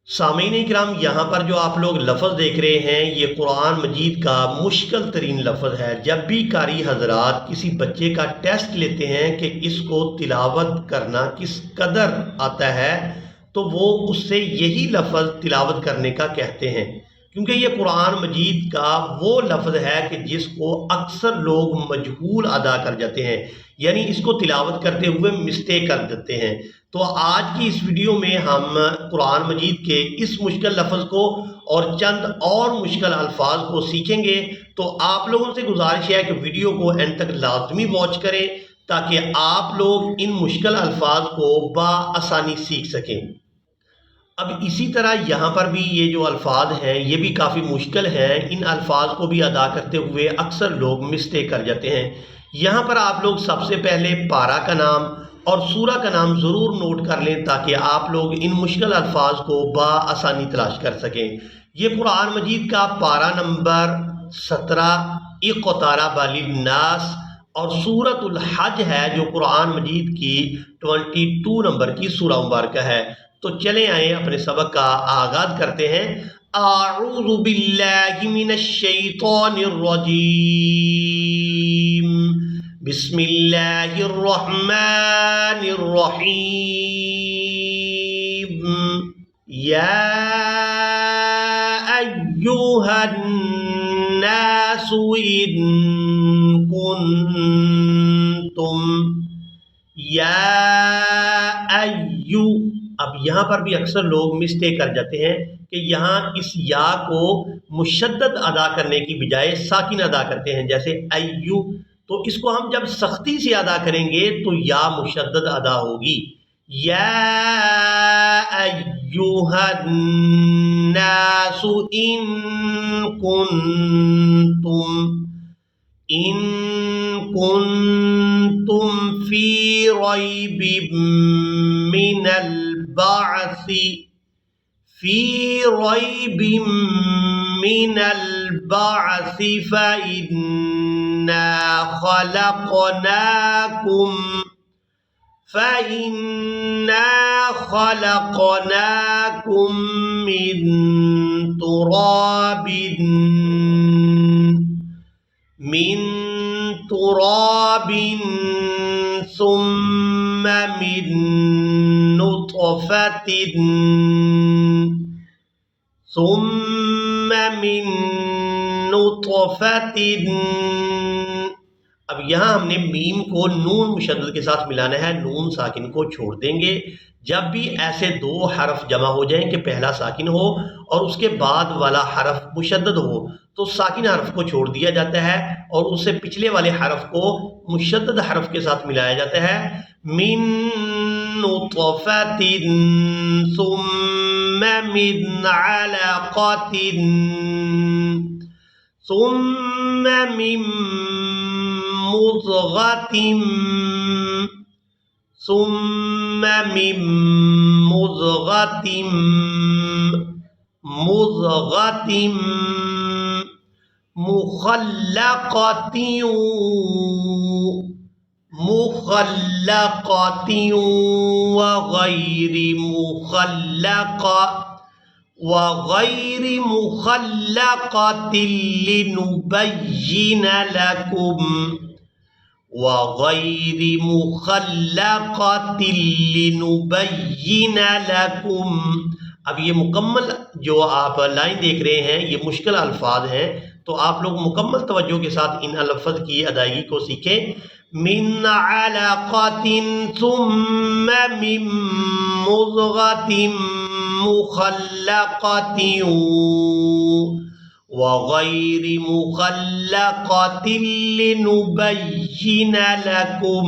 سامعین کرام، یہاں پر جو آپ لوگ لفظ دیکھ رہے ہیں یہ قرآن مجید کا مشکل ترین لفظ ہے۔ جب بھی قاری حضرات کسی بچے کا ٹیسٹ لیتے ہیں کہ اس کو تلاوت کرنا کس قدر آتا ہے تو وہ اس سے یہی لفظ تلاوت کرنے کا کہتے ہیں، کیونکہ یہ قرآن مجید کا وہ لفظ ہے کہ جس کو اکثر لوگ مجہول ادا کر جاتے ہیں، یعنی اس کو تلاوت کرتے ہوئے مسٹیک کر دیتے ہیں۔ تو آج کی اس ویڈیو میں ہم قرآن مجید کے اس مشکل لفظ کو اور چند اور مشکل الفاظ کو سیکھیں گے۔ تو آپ لوگوں سے گزارش ہے کہ ویڈیو کو اینڈ تک لازمی واچ کریں تاکہ آپ لوگ ان مشکل الفاظ کو بآسانی سیکھ سکیں۔ اب اسی طرح یہاں پر بھی یہ جو الفاظ ہیں یہ بھی کافی مشکل ہیں، ان الفاظ کو بھی ادا کرتے ہوئے اکثر لوگ مسٹیک کر جاتے ہیں۔ یہاں پر آپ لوگ سب سے پہلے پارہ کا نام اور سورہ کا نام ضرور نوٹ کر لیں تاکہ آپ لوگ ان مشکل الفاظ کو بآسانی تلاش کر سکیں۔ یہ قرآن مجید کا پارہ نمبر 17 اقترب للناس اور سورۃ الحج ہے جو قرآن مجید کی 22 نمبر کی سورہ مبارکہ ہے۔ تو چلیں آئیں اپنے سبق کا آغاز کرتے ہیں۔ اعوذ باللہ من الشیطان الرجیم، بسم اللہ الرحمن الرحیم۔ یا ایہا الناس ان کنتم، یا ایو، اب یہاں پر بھی اکثر لوگ مسٹیک کر جاتے ہیں کہ یہاں اس یا کو مشدد ادا کرنے کی بجائے ساکن ادا کرتے ہیں، جیسے ایو، تو اس کو ہم جب سختی سے ادا کریں گے تو یا مشدد ادا ہوگی۔ یا ایہا الناس ان کنتم فی ریب من البعث فإنا خلقناكم من تراب ثم من نطفة۔ اب یہاں ہم نے میم کو نون مشدد کے ساتھ ملانا ہے، نون ساکن کو چھوڑ دیں گے۔ جب بھی ایسے دو حرف جمع ہو جائیں کہ پہلا ساکن ہو اور اس کے بعد والا حرف مشدد ہو تو ساکن حرف کو چھوڑ دیا جاتا ہے اور اس سے پچھلے والے حرف کو مشدد حرف کے ساتھ ملایا جاتا ہے۔ من نطفة ثم من علقة ثم من مضغة مخلقة وغير مخلقة لنبين لكم۔ اب یہ مکمل جو آپ لائن دیکھ رہے ہیں یہ مشکل الفاظ ہیں، تو آپ لوگ مکمل توجہ کے ساتھ ان الفاظ کی ادائیگی کو سیکھیں۔ من علقة ثم من مضغة مخلقة وغير مخلقة لنبين لكم۔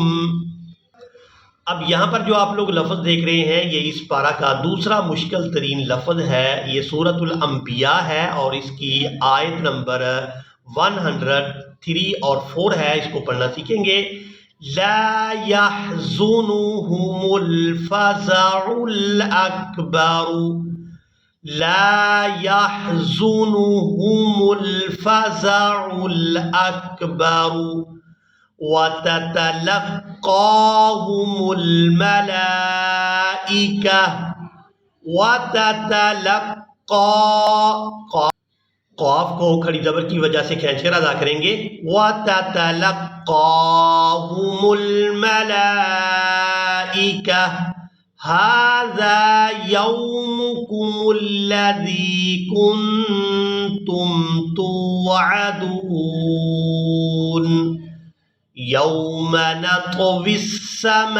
اب یہاں پر جو آپ لوگ لفظ دیکھ رہے ہیں یہ اس پارہ کا دوسرا مشکل ترین لفظ ہے۔ یہ سورۃ الانبیاء ہے اور اس کی آیت نمبر 103 اور 4 ہے، اس کو پڑھنا سیکھیں گے۔ لا يحزنهم الفزع الأكبر، لا يحزنهم الفزع الأكبر وتتلقاهم الملائكة وَتَتَلَقَّى، قاف کو کھڑی زبر کی وجہ سے کھینچ کر ادا کریں گے، وَتَتَلَقَّاهُمُ الْمَلَائِكَةُ هَذَا يَوْمُكُمُ الَّذِي كُنتُمْ تُوعَدُونَ يَوْمَ نَطْوِي السَّمَاءَ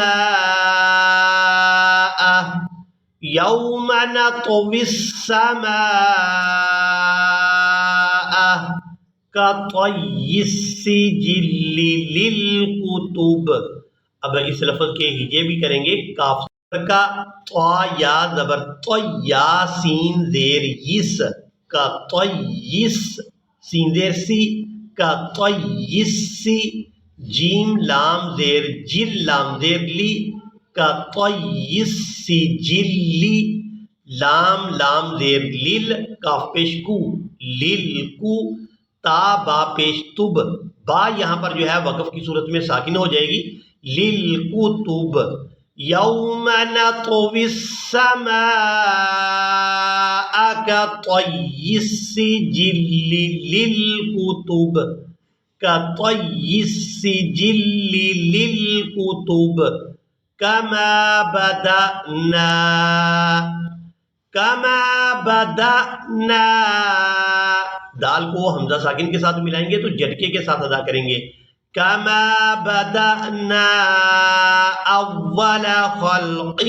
يَوْمَ نَطْوِي السَّمَاءَ كَطَيِّ السِّجِلِّ لِلْكُتُبِ۔ اب اس لفظ کے ہجے بھی کریں گے، کاف کا طا یا زبر طیا سین زیر یس کا طیس سین زیر سی کا طیسی جیم لام زیر جل لام زیر لی کا طیسی جلی لام لام زیر لیل کاف پیش کو لیل کو تا با پیش تب، با یہاں پر جو ہے وقف کی صورت میں ساکن ہو جائے گی، لیل کو تب یوم نطوی السماء کطی السجل للکتب کطی السجل للکتب کما بدأنا، دال کو حمزہ ساکن کے ساتھ ملائیں گے تو جھٹکے کے ساتھ ادا کریں گے، کما بدأنا اول خلق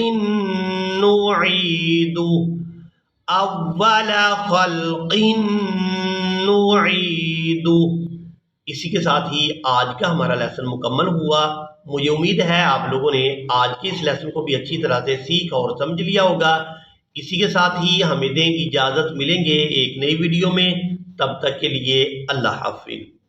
نعیدہ، اول خلق نعیدہ۔ اسی کے ساتھ ہی آج کا ہمارا لیسن مکمل ہوا۔ مجھے امید ہے آپ لوگوں نے آج کے اس لیسن کو بھی اچھی طرح سے سیکھ اور سمجھ لیا ہوگا۔ اسی کے ساتھ ہی ہمیں دیں اجازت، ملیں گے ایک نئی ویڈیو میں، تب تک کے لیے اللہ حافظ۔